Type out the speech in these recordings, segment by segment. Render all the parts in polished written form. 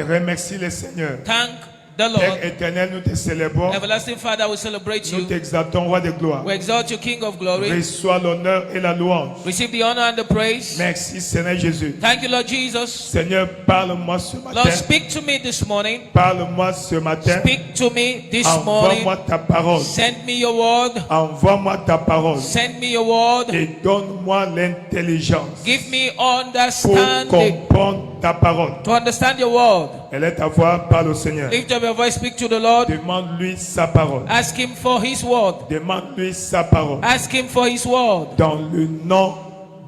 Remercie le Seigneur. Thank the Père Lord. éternel, nous te célébrons. Everlasting Father, we celebrate Nous you. t'exaltons, roi de gloire. We exalt you, King of glory. Reçois l'honneur et la louange. Receive the honor and the praise. Merci Seigneur Jésus. Thank you, Lord Jesus. Seigneur, parle-moi ce Lord, matin. speak to me this morning. Parle-moi ce matin. Speak to me this morning. Envoie-moi ta parole. Send me your word. Envoie-moi ta parole. Send me your word. Et donne-moi l'intelligence Give me pour understanding comprendre ta parole. to understand your word. Elle est ta voix, parle au Seigneur. Lift up your voice, speak to the Lord. Demande-lui sa parole. Ask him for his word. Demande-lui sa parole. Ask him for his word. Dans le nom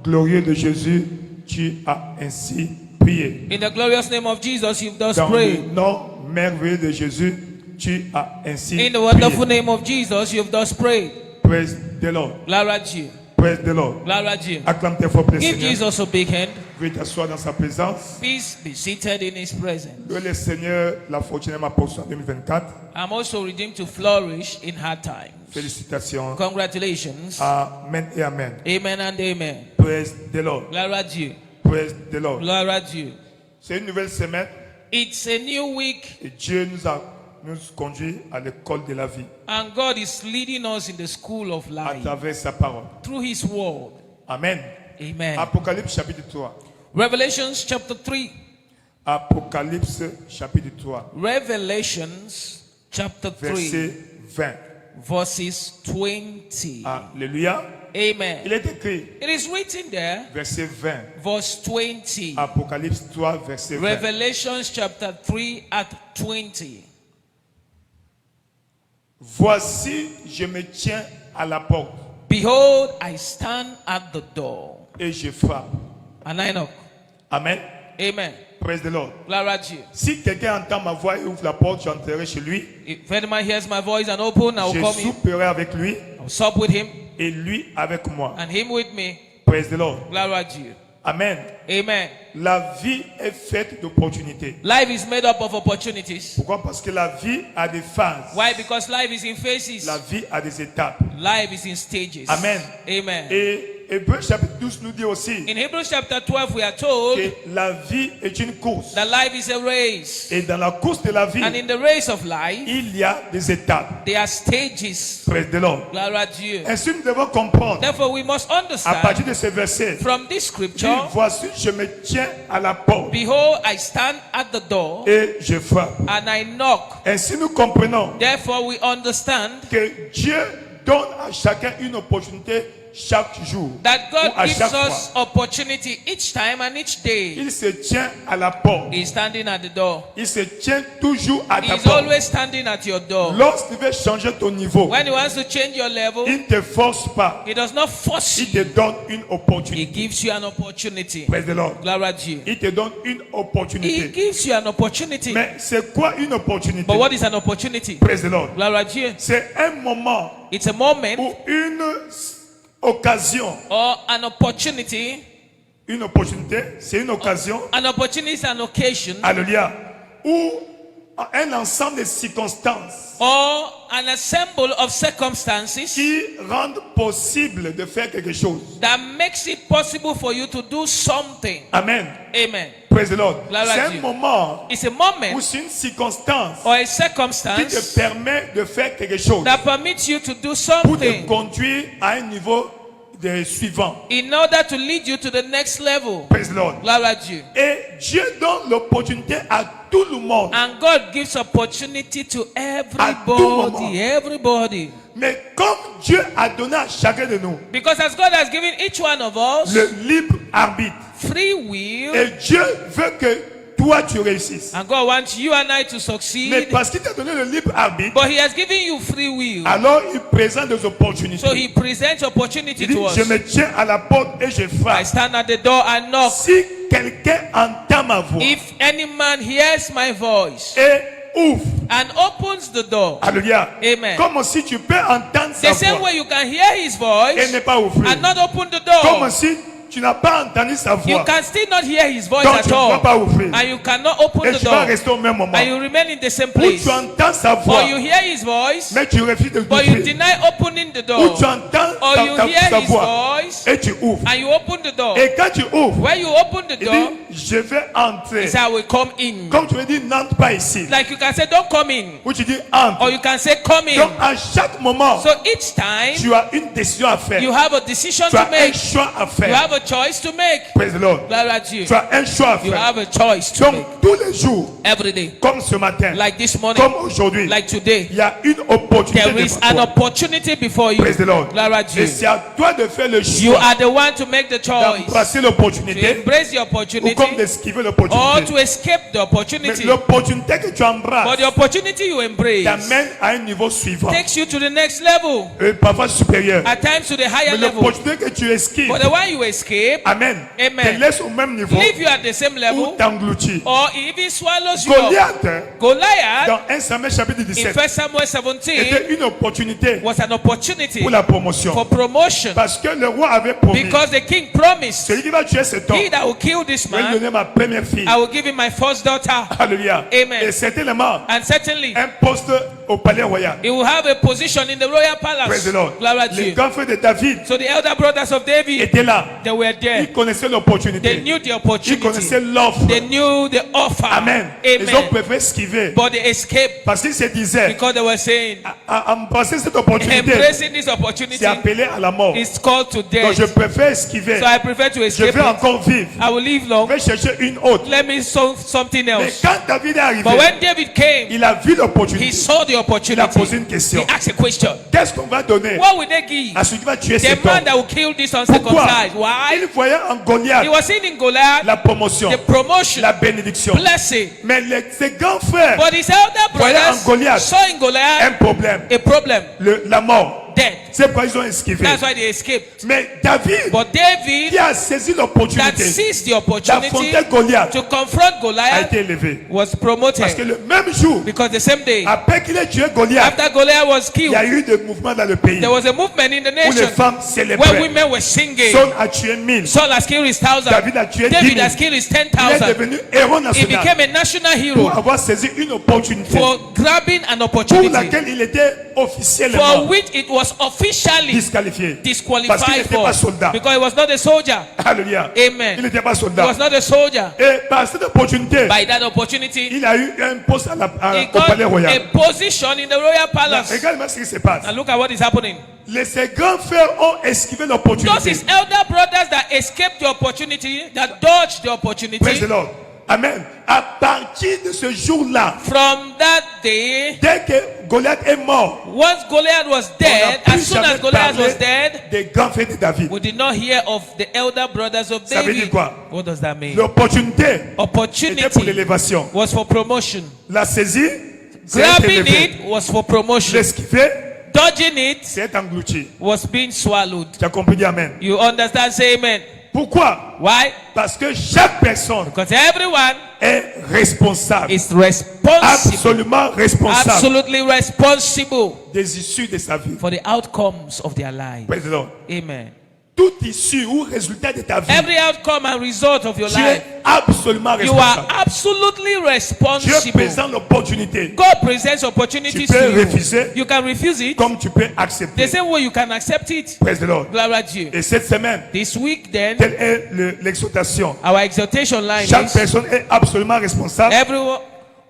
glorieux de Jésus, tu as ainsi prié. In the glorious name of Jesus, you've thus Dans le prayed. nom merveilleux de Jésus, tu as ainsi In the wonderful prié. name of Jesus, you've thus prayed. Praise the Lord. Glory à Dieu. Praise the Lord. Glory à Dieu. Acclame tes forts le Give Seigneur. Jesus a big hand. Veuillez t'asseoir dans sa présence. Please be seated in his presence. Que le Seigneur la fortune ma portion en 2024. I'm also redeemed to flourish in hard times. Félicitations. Congratulations. Amen et amen. Amen and amen. Praise the Lord. Glory à Dieu. Praise the Lord. Glory à Dieu. C'est une nouvelle semaine It's a new week et Dieu nous conduit à l'école de la vie and God is leading us in the school of à life travers sa parole. through his word. Amen. Amen. Apocalypse chapitre 3. Revelations chapter 3. Apocalypse chapitre 3. Revelations chapter 3 Verset 20. verses 20. Alléluia. Amen. Il est écrit, It is written there, verset 20. verse 20. Apocalypse 3, verset 20. Revelations chapter 3 at 20. Voici, je me tiens à la porte Behold, I stand at the door et je frappe. and I knock. Amen. Amen. Praise the Lord. Glory à Dieu. Si quelqu'un entend ma voix et ouvre la porte, j'entrerai chez lui. If any man hears my voice and open, I will Je come in. souperai avec lui I'll sup with him et lui avec moi. and him with me. Praise the Lord. Glory à Dieu. Amen. Amen. La vie est faite d'opportunités. Life is made up of opportunities. Pourquoi? Parce que la vie a des phases. Why? Because life is in phases. La vie a des étapes. Life is in stages. Amen. Amen. Et Hébreux chapitre 12 nous dit aussi In Hebrews chapter 12, we are told que la vie est une course. that life is a race. Et dans la course de la vie, And in the race of life, il y a des étapes. there are stages. Praise the Lord. Glory à Dieu. Ainsi, nous devons comprendre Therefore, we must à partir understand de ce verset. from this Dit, scripture, voici, je me tiens à la porte behold, I stand at the door et je frappe. and I knock. Ainsi, nous comprenons Therefore, we understand que Dieu donne à chacun une opportunité chaque jour. that ou God à gives chaque us fois. opportunity each time and each day. Il se tient à la porte. He's standing at the door. Il se tient toujours à ta He's porte. always standing at your door. Lorsqu'il veut changer ton niveau, When he wants to change your level, il ne te force pas. he does not force Il you. te donne une He opportunité. gives you an opportunity. Praise the Lord. Glory à Dieu. Il te donne une He opportunité. gives you an opportunity. Mais c'est quoi une opportunité? But what is an opportunity? Praise the Lord. Glory à Dieu. C'est un moment It's a moment ou une occasion. or an opportunity. Une opportunité, c'est une occasion. An opportunity is an occasion Alléluia. Ou un ensemble de circonstances or an ensemble of circumstances qui rendent possible de faire quelque chose. that makes it possible for you to do something. Amen. Amen. Praise the Lord. Gloire à C'est un Dieu. moment It's a ou moment c'est une circonstance or a qui te circumstance permet de faire quelque chose that permits you to do pour te something conduire à un niveau de suivant. in order to lead you to the next level. Praise the Lord. Glory à Dieu. Et Dieu donne l'opportunité à tout le monde. And God gives opportunity to moment. everybody. Mais comme Dieu a donné à chacun de nous Because as God has given each one of us le libre arbitre, free will, et Dieu veut que toi tu réussisses. and God wants you and I to Mais succeed, parce qu'il t'a donné le libre arbitre, but He has given you free will. alors il présente des opportunités. So He presents opportunity Il dit, to us. je me tiens à la porte et je I frappe. stand at the door and knock. Si quelqu'un entend ma voix If any man hears my voice et ouvre, and opens the door, alléluia, Amen. comme si tu peux entendre sa the same voix way you can hear His et voice ne pas ouvrir. and not open the door. Comme si tu n'as pas entendu sa you voix, can still not hear his voice donc at tu ne vas all. pas ouvrir. And you cannot open Et the tu vas door. rester au même moment. And you remain in the same Où place. tu entends sa voix, Or you hear his voice, mais tu refuses de but you l'ouvrir. deny opening the Où door. tu entends Or you hear sa his voix, voice, et tu ouvres. and you open the door. Et quand tu ouvres, When you open the il door, dit, je vais entrer. it's how we come in. Comme tu veux dire, n'entre pas ici. Like you can say, don't come in. Ou tu dis, entre. Or you can say, come in. Donc à chaque moment, So each time, tu as une décision à faire. you have a decision Tu to as un make. choix à You faire. have a choice to make. Praise the Lord. Glory to you. Tu as un choix à You faire. have a choice to make. Donc tous les jours, Every day. comme ce matin, Like this morning. comme aujourd'hui, Like today. il y a une opportunité There is devant an toi. opportunity before you. Praise the Lord. Glory to Et you. c'est à toi de faire le You choix are the one to make the choice. d'embrasser To l'opportunité embrace the ou opportunity comme d'esquiver or l'opportunité. to escape the Mais opportunity. l'opportunité que tu But embrasses the opportunity you embrace t'amène à un niveau suivant, takes you to the next level. et parfois supérieur. At times to the higher Mais level. l'opportunité que tu esquives, But the one you escape, amen, Amen. te laisse au même niveau leave you at the same ou level t'engloutit. or it even swallows you up. Goliath, Goliath dans 1 Samuel chapitre in 17, 1 Samuel 17 était une opportunité was an opportunity pour la promotion. for promotion Parce que le roi avait promis, because the king promised, celui qui va tuer cet homme, he that will kill this je vais lui man, donner ma première fille. I will give him my first daughter. Alléluia. Amen. Et certainement, And certainly, un poste au palais royal. he will have a position in the royal Praise palace. the Lord. Glory to Les you. grands frères de David So the elder brothers of David, étaient là. they were there. Ils connaissaient They l'opportunité. knew the Ils opportunity. connaissaient l'offre. They knew the offer. Amen. Ils ont Amen. préféré esquiver. But they escaped Parce qu'ils se disaient, because they were saying, embrasser cette opportunité, embracing this opportunity c'est appelé à la mort. is called to Donc death. je préfère esquiver. So I prefer to Je escape vais it. encore vivre. I will live Je long. vais chercher une autre. Let me solve something Mais else. quand David est arrivé, But when David came, il a vu he l'opportunité. saw the Il a opportunity. posé une question. He asked a question. Qu'est-ce qu'on va donner What will they give à celui qui va tuer the cet man homme? that will kill this Pourquoi? uncircumcised? Why? Il voyait en Goliath He was seeing in Goliath la promotion, the promotion, la bénédiction. blessing. Mais ses grands frères, But his elder voyait en brothers Goliath saw in un Goliath problème, a problem, la mort. death. C'est pourquoi ils ont esquivé. That's why they escaped. Mais David, But David, qui a saisi that l'opportunité seized the opportunity d'affronter Goliath, to confront a Goliath, été élevé. was Parce que promoted. le même jour, Because the same day, après qu'il ait tué Goliath, after Goliath was il y a killed, eu des mouvements dans le pays there was a movement in the où les nation femmes where célébraient. women were singing. Saul a tué 1000. Saul has killed his 1,000. David a tué 10 David 000. has killed his Il est 10,000. devenu héros He national became a national pour hero avoir saisi une opportunité for grabbing an pour opportunity laquelle il était for officiellement which it was officially disqualifié. Parce qu'il disqualified n'était for pas soldat. because he was not a soldier. Alléluia. Amen. Il n'était pas He soldat. was not a soldier. Et par cette opportunité, By that opportunity, il a eu un poste he au palais got royal. a position in the royal palace. Regarde-moi ce qui se passe. And look at what is happening. Ses grands frères ont esquivé Those l'opportunité. his elder brothers that escaped the opportunity, that dodged the Praise opportunity, the Lord. Amen. À partir de ce jour-là, from that day, dès que Goliath est mort, once Goliath was on dead, n'a as plus soon as jamais Goliath was parlé dead, des grands frères de David. we did not hear of the elder brothers of Ça veut dire David. quoi? What does that mean? L'opportunité était pour Opportunity l'élévation. was for promotion. La saisie, c'est être Grabbing élevé. it was for promotion. L'esquiver, Dodging it c'est être englouti. was being swallowed. Tu as compris, dis amen. You understand? Say amen. Pourquoi? Why? Parce que chaque personne Because everyone est responsable. is responsible, Absolument responsable absolutely responsible des issues de sa vie. for the outcomes of their life. Praise the Lord. Amen. Toute issue ou résultat de ta vie, Every outcome and result of your tu life, es absolument you are responsable. absolutely Dieu responsible. présente l'opportunité God presents opportunities Tu peux to you. refuser. You can refuse it. comme tu peux The accepter. same way you can accept it. Praise the Lord. Glory to you. Et cette semaine, This week then, telle est l'exhortation. our exhortation line Chaque is personne est absolument responsable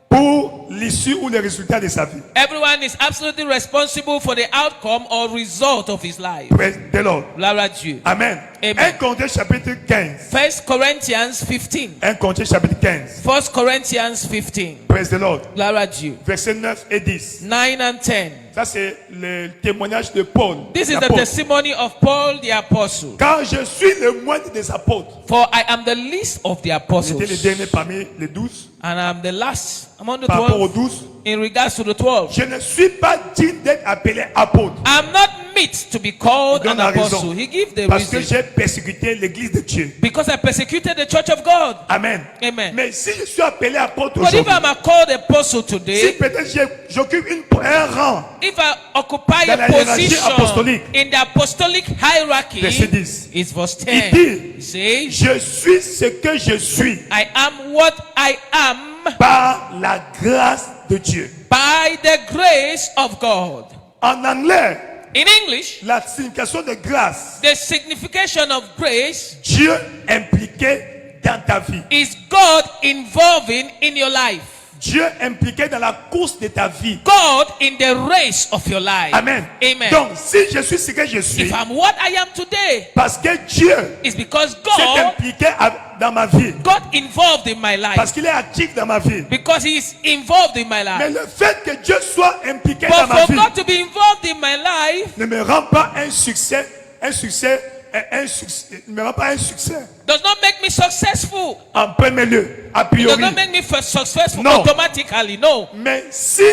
pour l'issue ou le résultat de sa vie. everyone is absolutely responsible for the outcome or result of his life. Praise the Lord. Glory to you. Amen. Amen. 1 Corinthiens chapitre 15. 1 Corinthians 15. 1 Corinthiens chapitre 15. 1 Corinthians 15. Praise the Lord. Glory to you. Versets 9 et 10. 9 and 10. Ça, c'est le témoignage de Paul. This is the l'apôtre. testimony of Paul the apostle. Car je suis le moindre des apôtres. For I am the least of the J'étais le apostles, dernier parmi les 12. and I am the last among the Par rapport aux 12 12, in regards to the 12. je ne suis pas digne d'être appelé apôtre. I'm not meet to be called Il an donne la apostle. raison. He gives the Parce que reason. j'ai persécuté l'église de Dieu. Because I persecuted the church of God. Amen. Amen. Mais si je suis appelé apôtre But if aujourd'hui, I'm called apostle si today, peut-être j'occupe un rang, if I occupy dans a la hiérarchie position apostolique. in the apostolic hierarchy, Verset 10. it's verse il 10. dit, It says, je suis ce que je suis I am what I am par la grâce de Dieu. by the grace of God. En anglais, In English, la signification de grâce, the signification of grace Dieu impliqué dans ta vie. is God involving in your life. Dieu impliqué dans la course de ta vie. God in the race of your life. Amen. Amen. Donc, si je suis ce que je suis, If I'm what I am today, parce que Dieu it's because s'est God impliqué dans ma vie, got involved in my life. parce qu'il est actif dans ma vie. Because He's involved in my Mais life. le fait que Dieu soit impliqué But dans ma for vie God to be involved in my life ne me rend pas un succès, ne me rend pas un succès does not make me successful. en premier lieu, a It does priori. not make me successful No. automatically. No. Mais si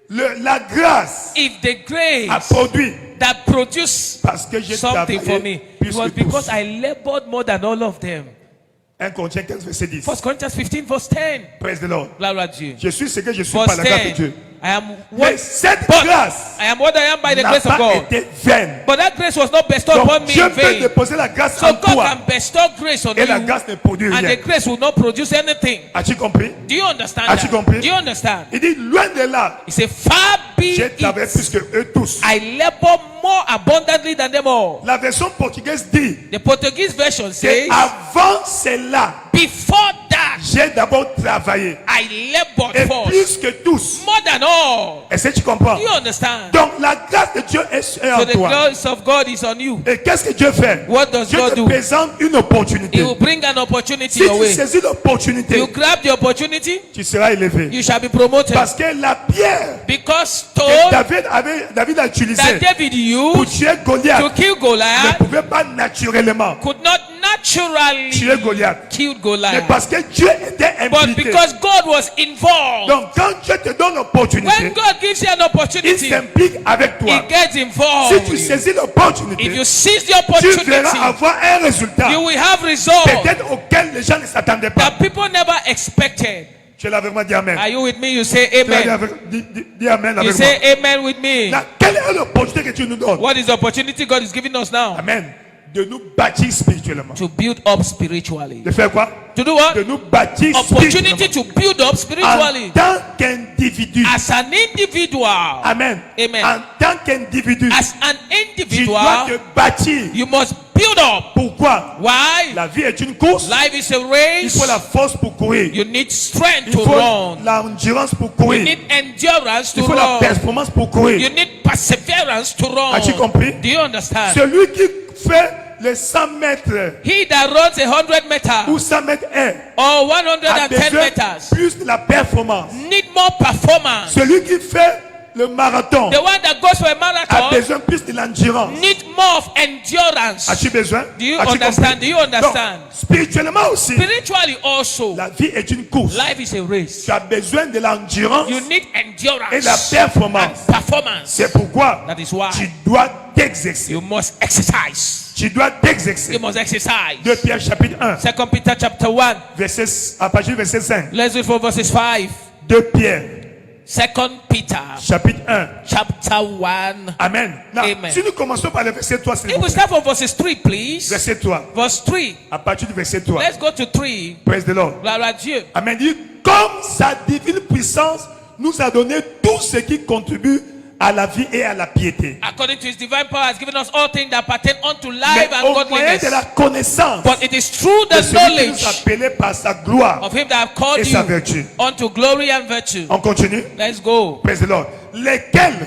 la grâce If the grace a produit, that produced parce que j'ai something for me, travaillé it was plus que because tous. I labored more than all of them. 1 Corinthiens 15, verset 10. 1 Corinthians 15 verse 10. Praise the Lord. Gloire à Dieu. Je suis ce que je suis Verse par la grâce de 10. Dieu. I am Mais what, cette but grâce I am what I am by the n'a grace of pas God. été vaine. But that grace was not bestowed Donc upon me Dieu in peut vain. déposer la grâce So en God toi can bestow grace on et la you, grâce ne produit and the rien. grace will not produce anything. As-tu compris? Do you understand As-tu that? compris? Do you understand? Il dit, loin de là, He said, far be j'ai travaillé it. plus que eux tous. I labor more abundantly than them all. La version portugaise dit The Portuguese version que says, avant cela, before that, j'ai d'abord travaillé. I labored Et first. plus que tous. More than all. Est-ce que tu comprends? Do you understand? Donc la grâce de Dieu est So en the toi. grace of God is on you. Et qu'est-ce que Dieu fait? What does Dieu God te do? présente une He opportunité. will bring an opportunity Si your tu way. saisis l'opportunité, You grab the opportunity, tu seras élevé. you shall be promoted. Parce que la pierre Because que stone David a utilisée that David pour used tuer Goliath to kill ne Goliath pouvait pas naturellement could not naturally tuer Goliath. kill Mais Goliath. parce que Dieu était But impliqué. because God was involved. Donc quand Dieu te donne l'opportunité, When God gives you an il opportunity, s'implique avec toi. He gets Si involved. tu with you. saisis l'opportunité, If you seize the tu opportunity, verras avoir un résultat you will have results peut-être auquel les gens ne s'attendaient pas. that people never expected. Tu l'as vraiment dit Amen. Are you with me? You say Tu l'as dit amen. dis Amen You avec moi. say amen with me. Là, quelle est l'opportunité que tu nous donnes? What is the opportunity God is giving us now? Amen. De nous bâtir spirituellement. To build up spiritually. De faire quoi? To do what? De nous bâtir Opportunity spirituellement. to build up En spiritually. tant qu'individu. As an individual. Amen. Amen. En tant qu'individu. As an Tu dois individual, te bâtir. you must build up. Pourquoi? Why? La vie est une course. Life is a Il faut la race. force pour courir. You need strength Il to faut run. l'endurance pour You courir. need endurance Il to faut la run. performance pour courir. You need perseverance to run. As-tu compris? Do you understand? Celui qui fait les 100 mètres He that runs 100 meters ou 100 mètres est or a 110 besoin meters plus de la performance. need more performance. Celui qui fait le marathon The one that goes for a a marathon besoin plus de l'endurance. need more of endurance. As-tu besoin? Do you As-tu understand? compris? Do you understand? Donc, spirituellement aussi, Spiritually also, la vie est une course. life is a race. Tu as besoin de l'endurance You need et la endurance performance. and performance. C'est pourquoi That is why tu dois t'exercer. you must exercise. Tu dois You t'exercer. must exercise. 2 Pierre chapitre 1, 2 Peter chapter 1. à partir du verset 5. Let's read from verses 5. 2 Pierre 2 Peter chapitre 1. chapter 1. Amen. Now, Amen. si nous commençons par le verset 3, s'il If vous we plaît. start from verses 3, please. Verset 3. Verse 3. À partir du verset 3. Let's go to 3. Praise the Lord. Gloire à Dieu. Amen. Il dit, comme sa divine puissance nous a donné tout ce qui contribue à la vie et à la piété. According to his divine power, has given us all things that pertain unto Mais life and au moyen godliness. de la connaissance But it is through de the celui qui nous a knowledge appelés par sa gloire of him that have called et sa you vertu. unto glory and virtue. On continue. Let's go. Praise the Lord. Lesquels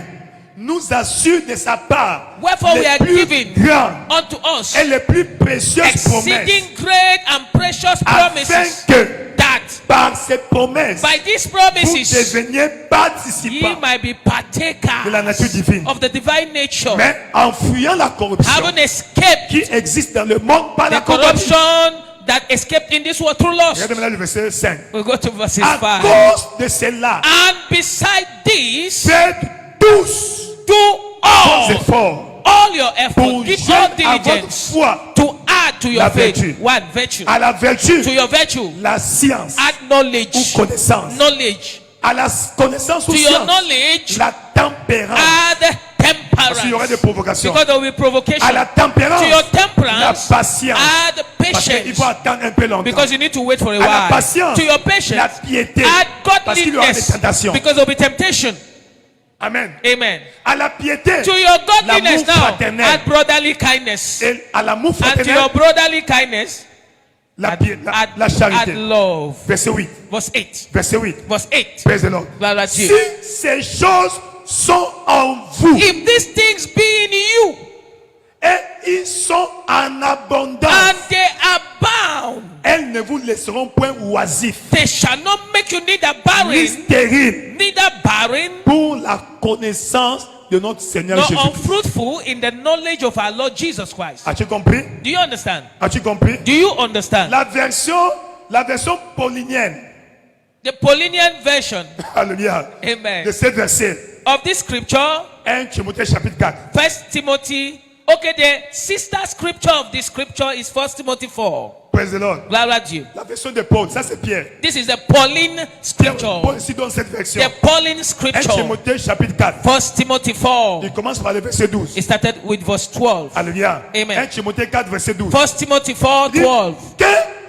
nous assurent de sa part Wherefore we les are plus given grandes unto us et les plus précieuses promesses, exceeding great and precious afin promises, que that par ces promesses by these vous promises deveniez ye participants might be de la nature partakers divine. of the divine nature, Mais en fuyant la corruption having escaped qui existe dans le monde par la the corruption. corruption that escaped in this world through lust. Regardez maintenant le verset 5. We'll go to verses À 5. cause de cela, And beside this, faites tous do vos efforts all your effort, pour give all joindre à votre diligence foi to add to your la faith. vertu. One, virtue. à la vertu, To your virtue, la science add ou knowledge. connaissance. Knowledge. À la connaissance ou To your science, knowledge, la tempérance. add Parce qu'il y aura des temperance. provocations. Because there will be provocation. À la tempérance, To your la temperance, patience. add Parce qu'il faut patience. attendre un peu longtemps. Because you need to wait for a À la while. patience, To your la patience, piété. add Parce qu'il y aura des godliness. tentations. Because there will be temptation. Amen. Amen. À la piété, To your godliness l'amour now, fraternel. add brotherly kindness. Et à l'amour And to your fraternel, brotherly kindness, la add charité. love. Verset 8. Verse 8. Verset 8. Verse 8. Praise the Lord. Gloire à Si Dieu. ces choses sont en vous If these things be in you et ils sont en abondance, and they abound, elles ne vous laisseront point oisifs, they shall not make you neither ni barren, stériles neither barren, pour la connaissance de notre Seigneur nor Jésus. unfruitful in the knowledge of our Lord Jesus Christ. As-tu compris? Do you understand? As-tu compris? Do you understand? La version paulinienne, The Paulinian version, alléluia, amen, de ce verset, of this scripture, 1 Timothée chapitre 4. 1 Timothy. Okay, the sister scripture of this scripture is 1 Timothy 4. Praise the Lord. Gloire à Dieu. La version de Paul, ça c'est Pierre. This is the Pauline scripture. Paul ici donne cette version. The Pauline 1 scripture. Timothée chapitre 4. 1 Timothy 4. Il commence par le verset 12. It started with verse 12. Alléluia. Amen. 1 Timothée 4, verset 12. 1 Timothy 4, Dit 12. que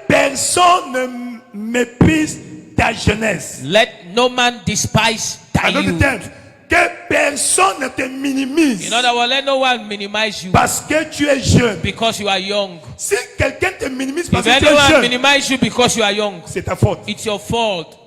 personne ne méprise ta jeunesse. Let no man despise thy En d'autres youth. termes, que personne ne te minimise In other words, let no one minimize you parce que tu es jeune. because you are young. Si quelqu'un te minimise parce If que tu es anyone jeune, minimize you because you are young, c'est ta faute. it's your fault.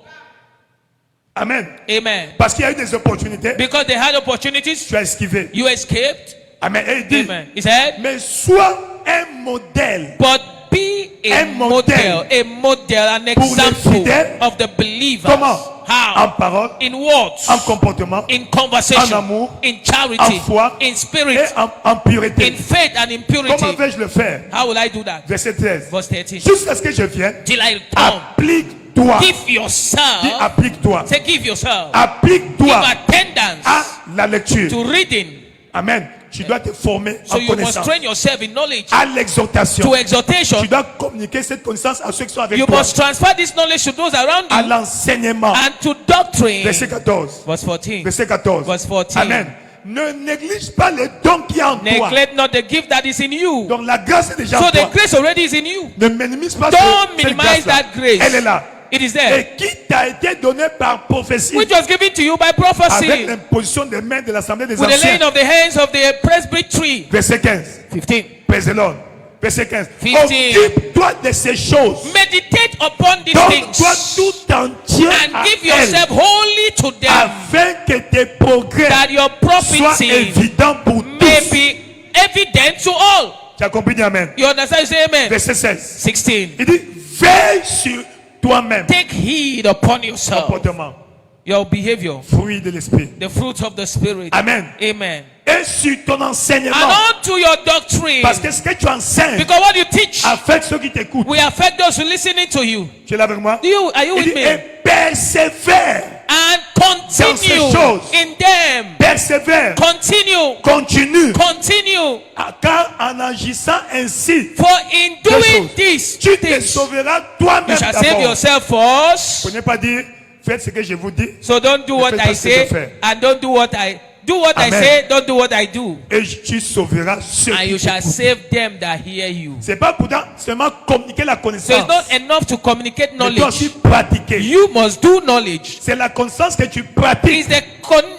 Amen. Amen. Parce qu'il y a eu des opportunités, Because they had opportunities, tu as esquivé. you escaped. Amen. Et il dit, Amen. He said, mais sois un modèle but be a Un modèle model, an pour les example fidèles. of the believers. Comment? En How? parole, In words, en comportement, in conversation, en amour, in charity, en foi, in et spirit, en pureté. in faith and in Comment purity. vais-je le faire? How will I do that? Verset 13. Verse 13. Jusqu'à ce que je vienne, Till I come, applique-toi. give Dis yourself, applique-toi. say give yourself, give Applique-toi attendance à la lecture. to reading. Amen. Tu dois te former So en you must connaissance. train yourself in knowledge, À l'exhortation. to exhortation. Tu dois communiquer cette connaissance à ceux qui sont avec You toi. must transfer this knowledge to those around À you l'enseignement. and to doctrine. Verset 14. Verse 14. Verset 14. Verse 14. Amen. Ne néglige pas les dons qui sont en toi. Neglect not the gift that is in you. Donc la grâce est déjà So en toi. the grace already is in you. Ne minimise pas Don't cette minimize grâce-là. that grace. Elle est là. It is there. Et qui t'a été donné par prophétie Which was given to you by avec prophecy. l'imposition des mains de l'Assemblée des With the laying anciens. of the hands of the presbytery. Verset 15. 15. Praise the Lord. Verset 15. 15. Occupe-toi de ces choses. Meditate upon these Donne-toi things tout entier à and give elles, yourself wholly to them, afin que tes progrès that your soient prophecy évidents pour may tous. be evident to all. Tu as compris, dis amen. You understand? You say amen. Verset 16. 16. Il dit, veille sur toi-même. Take heed upon yourself, Comportement, your behavior, fruit de l'esprit. the fruits of the Spirit. Amen. Amen. Et sur ton enseignement. And unto your doctrine. Parce que ce que tu enseignes Because what you teach affecte ceux qui t'écoutent. will affect those who listening to you. Tu es là avec moi? Are you Il with dit, me? et persévère. And ces continue choses. in them. Persévère. Continue. Continue. Continue. Car en agissant ainsi, For in doing this, tu te sauveras toi-même you shall save d'abord. yourself first. Vous ne pas dire, faites ce que je vous dis. So don't do what faites pas I ce que je say fais. and don't do what I do. What I Amen. say, don't do what I do. Et tu sauveras ceux And qui you shall t'écoutent. save them that hear you. C'est pas pourtant seulement communiquer la So connaissance. it's not enough to communicate Mais tu dois aussi knowledge. pratiquer. You must do knowledge. C'est la connaissance que tu It's pratiques the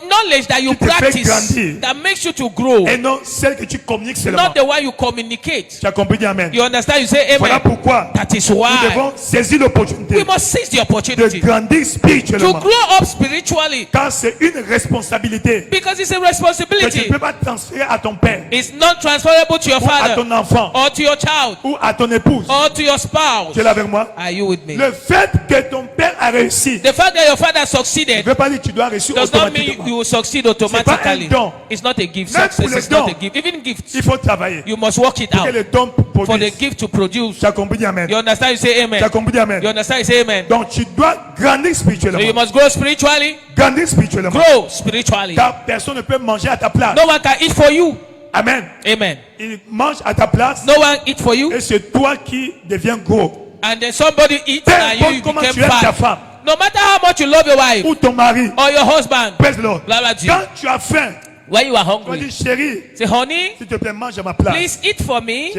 knowledge that you Qui te fait practice grandir. that makes you to grow, et non celle que tu communiques seulement. not the one you communicate. Tu as compris, dis amen. You understand? You say Voilà amen. pourquoi That is nous why devons saisir l'opportunité we must seize the de opportunity grandir to spirituellement. grow up spiritually, Car c'est une responsabilité because it's a que tu ne responsibility. peux pas transférer à ton père It's not transferable to your ou à father ton enfant or to your child ou à ton épouse. or to your spouse. Tu es là avec moi? Are you with me? Le fait que ton père a réussi The fact that your father ne succeeded veut pas dire que tu dois réussir does not mean automatiquement. you will succeed pas automatically. un don. It's not a gift. Même pour Success les is not dons, a gift. Even gifts, Il faut travailler. you must work it Pour que out. le don For the produise. gift to produce. Tu as compris, dis amen. You understand? You say amen. Tu as compris, dis amen. You understand? You say amen. Donc tu dois grandir So you spirituellement. must grow spiritually. Grandir spirituellement. Grow spiritually. Car personne ne peut manger à ta place. No one can eat for you. Amen. Amen. Il mange à ta place No one eat for you. et c'est toi qui deviens gros. And then somebody eats Peu and you importe comment became tu aimes ta fat. femme No matter how much you love your wife ou ton mari, or your husband, praise the Lord. blah, blah, blah. Quand tu as faim, when you are tu vas hungry, dire chérie, say, honey, s'il te plaît, mange à ma place. please eat for me.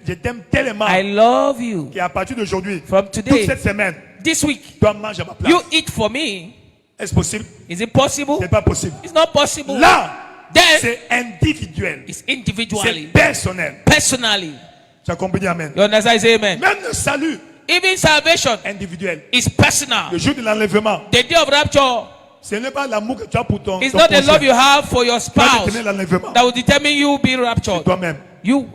Je t'aime tellement I love you. qu'à partir d'aujourd'hui, From toute today, cette semaine, this week, tu dois manger à ma place. you eat for me. Est-ce possible? Is it possible? C'est pas possible. It's not possible. Là, Then c'est individuel. it's C'est individually, personnel. personally. Tu as compris, dis amen. You understand? Say amen. Même le salut Even salvation individuel. is personal. Le jour de l'enlèvement, The day of rapture ce n'est pas l'amour que tu as pour ton is ton not the conjoint love you have for your qui va spouse déterminer l'enlèvement. that will determine you being raptured. Toi-même. You.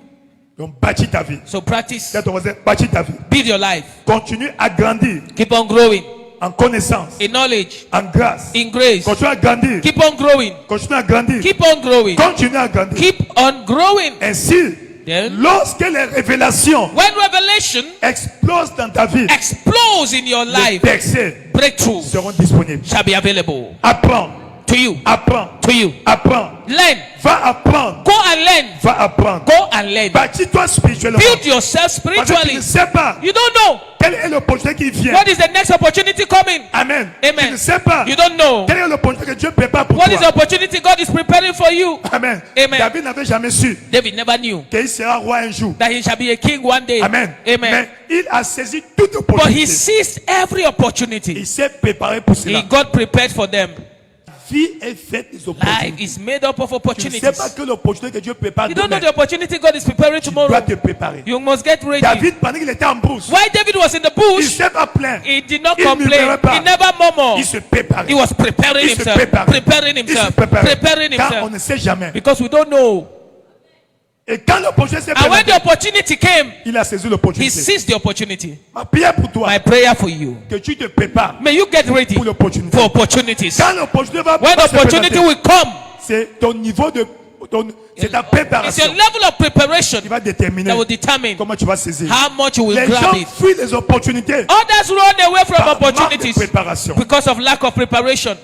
Donc, bâtis ta vie. So practice. C'est ton voisin, bâtis ta vie. Build your life. Continue à grandir Keep on growing en connaissance, in knowledge, en grâce. in grace. Continue à grandir. Keep on growing. Continue à grandir. Keep on growing. Continue à grandir. Keep on growing. Ainsi, Then, lorsque les révélations when revelation explosent dans ta vie, explodes in your les life, versets breakthroughs seront disponibles. shall be available Apprends, to you. apprends, To you. apprends. Learn. Va apprendre, Go and learn. va apprendre. Go and learn. Bâtis-toi spirituellement. Build yourself Parce que tu spiritually. ne sais pas You don't know quelle est l'opportunité qui vient. what is the next opportunity coming. Amen. Amen. Tu ne sais pas You don't know quelle est l'opportunité que Dieu prépare pour what is the toi. opportunity God is preparing for you. Amen. Amen. David n'avait jamais su David never knew qu'il sera roi un jour. that he shall be a king one day. Amen. Amen. Mais il a saisi toute But he opportunité. seized every opportunity. Il s'est préparé pour cela. He got prepared for them. La vie est faite des Life opportunités. is made up of Tu ne opportunities. sais pas que l'opportunité que Dieu prépare You don't know demain, the opportunity God is preparing tu dois tomorrow. te préparer. You must get ready. David, pendant qu'il était en brousse, Why David was in the il bush, s'est pas plaint. he did not Il complain. murmurait pas. He never murmured. Il se préparait. He was preparing Il se himself. préparait. Preparing Il se himself. préparait. Preparing Car on himself. ne sait jamais. Because we don't know. Et quand l'opportunité s'est And when the présentée, opportunity came, il a saisi he l'opportunité. seized the opportunity. Ma prière pour toi, My prayer for you. que tu te prépares May you get ready pour l'opportunité. for opportunities. Quand l'opportunité va When va se opportunity présenter, will come, c'est ton niveau de... c'est ta it's préparation your level of preparation qui va déterminer that will determine comment tu vas saisir. how much you will Les grab gens it. fuient les opportunités Others run away from par manque de opportunities préparation. because of lack of preparation.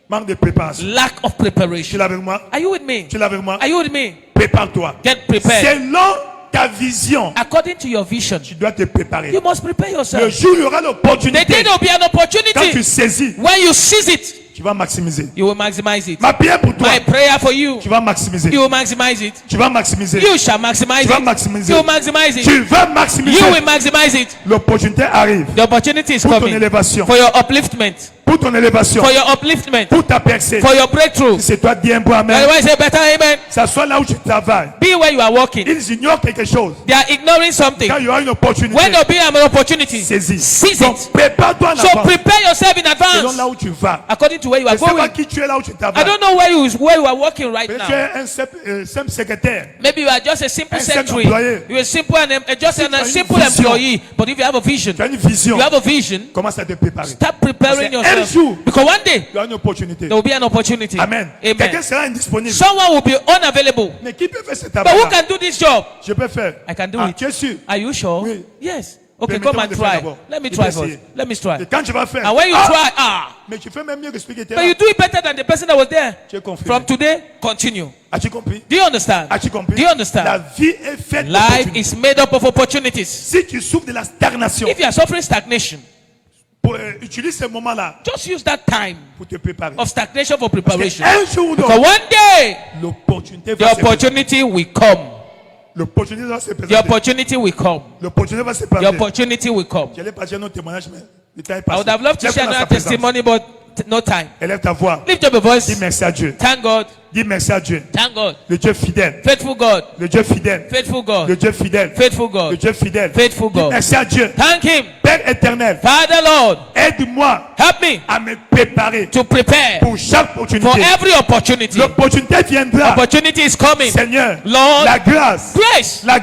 Manque de préparation. Lack of Tu es preparation. là avec moi? Are you with me? Tu es là avec moi? Are you with me? Prépare-toi. Get prepared. Selon ta vision, According to your vision, tu dois te préparer. you must prepare Le yourself. jour où il y aura The l'opportunité, day there will be an quand tu opportunity, saisis, when you seize it, tu vas maximiser. you will maximize it. Ma prière pour toi, My prayer for you, tu vas maximiser. you will maximize it. Tu vas maximiser. You shall maximize Tu vas it. maximiser. You will maximize it. Tu vas You maximiser. will maximize it. L'opportunité arrive The opportunity is pour ton coming élévation, for your upliftment, pour ton élévation, for your upliftment, pour ta percée. for your breakthrough. Si c'est toi, dis un bon amen. Otherwise, say better amen. Ça soit là où tu travailles. Be where you are working. Ils ignorent quelque chose. They are ignoring something. Quand il y aura une opportunité, When there be an opportunity, saisis. seize Donc, it. prépare-toi en So avance. prepare yourself in Selon là advance où tu vas. according to where you Je are ne sais pas going. qui tu es là où tu I travailles. don't know where you are working right Peut-être tu now. es un simple secrétaire. Maybe you are just a simple Un simple secretary. employé. You are simple just Si tu as a une simple vision, employee. But if you have a vision, Tu as une vision. you have a vision. Commence à te préparer. Start preparing Parce que un yourself jour, because one day il y aura une opportunité. there will be an opportunity. Amen. Quelqu'un Amen. sera indisponible. Someone will be unavailable. Mais qui peut faire ce But who travail? can do this job? Je peux faire. I can do Ah, it. tu es sûr? Are you sure? Oui. Yes. Okay, Permettez-moi come and de faire try. d'abord. Let me Il try peut first. essayer. Let me try. Et quand tu vas faire, And when you try, mais tu fais même mieux que celui qui était but là. you do it better than the person that was there. Tu es confirmé. From today, continue. As-tu compris? Do you understand? As-tu compris? Do you understand? La vie est faite Life d'opportunités. is made up of opportunities. Si tu souffres de la stagnation, If you are suffering stagnation, utilise ce moment-là just use that time pour te préparer. of stagnation for preparation. Un jour ou Because l'autre, one day, l'opportunité the va se présenter. opportunity will come. L'opportunité va se The présenter. opportunity will come. L'opportunité va se The présenter. opportunity will come. J'allais partager notre témoignage, mais le temps est I passé. would have loved to Lève-toi share dans sa another présence. testimony, but no time. Élève ta voix. Lift up a voice. Dis merci à Dieu. Thank God. Dis merci à Dieu. Thank God. Le Dieu fidèle. Faithful God. Le Dieu fidèle. Faithful God. Le Dieu fidèle. Faithful Le God. Dieu fidèle. Faithful Dis God. merci à Dieu. Thank Him. Père éternel, Father Lord, aide-moi help me à me préparer to prepare pour chaque for opportunité. every opportunity. L'opportunité viendra. Opportunity is coming. Seigneur, Lord, la grâce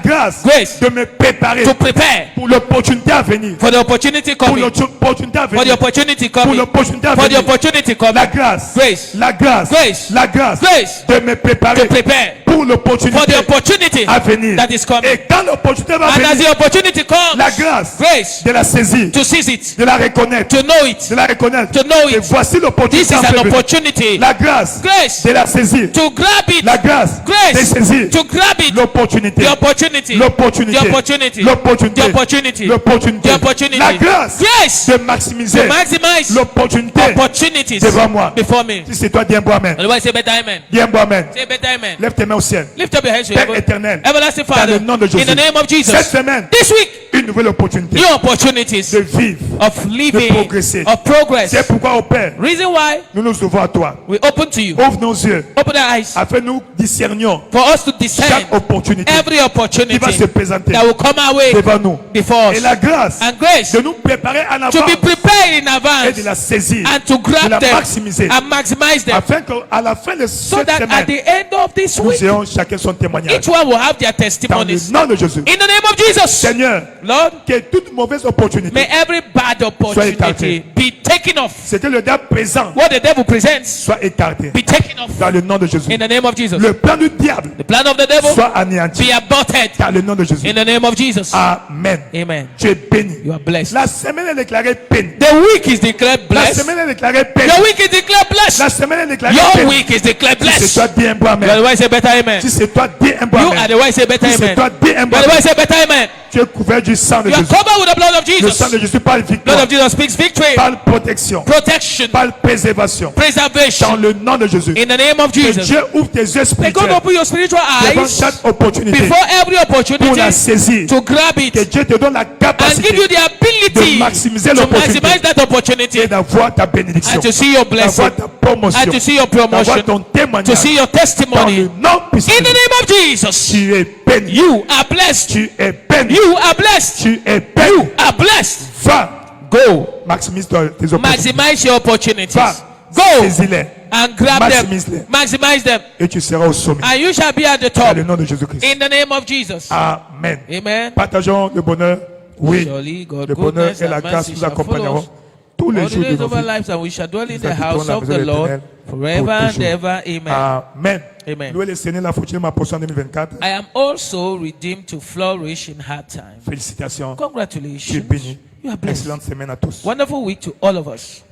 grace de me préparer to prepare pour l'opportunité à venir. for the opportunity Pour coming. l'opportunité à For the venir. opportunity Pour coming. l'opportunité à For the venir. opportunity La coming. grâce. Grace. La grâce. Grace. La grâce Grace. de me préparer To prepare pour l'opportunité for the opportunity à venir. that is coming. Et quand l'opportunité va And as venir, the opportunity comes, la grâce grace de la saisir, to seize it, de la reconnaître, to know it, de la reconnaître. to know Et it. voici This l'opportunité. is en an fait venir. opportunity. La grâce Grace de la saisir. to grab it. La grâce de Grace saisir to grab it. l'opportunité. The opportunity. L'opportunité. The opportunity. L'opportunité. The opportunity. L'opportunité. The opportunity. La grâce Grace de maximiser to maximize l'opportunité opportunities devant moi. before me. Si c'est toi, dis un bon amen. Otherwise, say better amen. Dis un bon amen. Say better amen. Lève tes mains au ciel. Lift up your hands to Père heaven. éternel, Everlasting dans Father, le nom de Jésus. in the name of Jesus, Cette semaine, this week, une nouvelle opportunité new opportunities de vivre. of living, de progresser. of progress. C'est pourquoi, au Père, Reason why nous nous ouvrons à toi. we open to you, Ouvre nos yeux open our eyes afin que nous discernions for us to discern chaque opportunité every qui opportunity va se présenter that will come our way devant nous. before Et us. la grâce And grace de nous préparer en to avance be prepared in et advance de la saisir, and to de la grab them maximiser, and maximize them afin qu'à la fin de so cette that at semaine, the end of this nous week, ayons chacun son témoignage. each one will have their Dans le testimonies. nom de Jésus. In the name of Jesus, Seigneur, Lord, que toute mauvaise opportunité, may every bad opportunity écarté. be taken off. c'est que le diable présent What the devil presents soit écarté. be taken off. Dans le nom de Jésus. In the name of Jesus. Le plan du diable The plan of the devil soit anéanti. be aborted. Dans le nom de Jésus. In the name of Jesus. Amen. Amen. Tu es béni. You are blessed. La semaine est déclarée bénie. The week is declared La blessed. semaine est déclarée bénie. Your week is declared blessed. La semaine est déclarée Your bénie. week is declared Si c'est blessed. toi, dis un bon You amen. are the one say better amen. Si c'est toi, dis un bon You are amen. the one say better Si c'est amen. toi, dis un You bon are the one amen. say better amen. Tu es couvert du sang de You are Jésus. covered with the blood of Le sang Jesus. de Jésus parle Blood victoire, of Jesus speaks victory, parle protection, protection, parle préservation. Dans preservation. le nom de Jésus. In the name of Que Jesus. Dieu ouvre tes yeux May God spirituels open your spiritual devant eyes chaque opportunité before every pour la opportunity saisir. to grab Que it Dieu te donne la and capacité give you the ability de maximiser to l'opportunité maximize that opportunity et d'avoir ta bénédiction, and to see your blessing d'avoir ta promotion, and to see your d'avoir promotion, ton to témoignage. see your Dans testimony. le nom puissant In de the Jésus. name of Jesus, Tu es béni. you are blessed. Tu es béni. You are blessed. Tu es béni. You are blessed. Va, Go. maximise tes opportunités. Maximize your opportunities. Va, Go saisis-les and grab Maximise-les. them. Maximize them. et tu seras au sommet. And you shall be at the Dans top. le nom de Jésus-Christ. In the name of Jesus. Amen. Amen. Partageons le bonheur. Oui, Surely God, le bonheur goodness et la and grâce mercy nous shall follow accompagneront us tous les all the jours de days nos of our vies. lives, and we shall dwell in Nous the habiterons house la of maison the de Lord l'Éternel forever pour and toujours. ever. Amen. Amen. Amen. Louez le Seigneur, la fortune de ma portion en 2024. I am also redeemed to flourish in hard times. Félicitations. Tu es Congratulations. béni. You are blessed. Excellente semaine à tous. Wonderful week to all of us.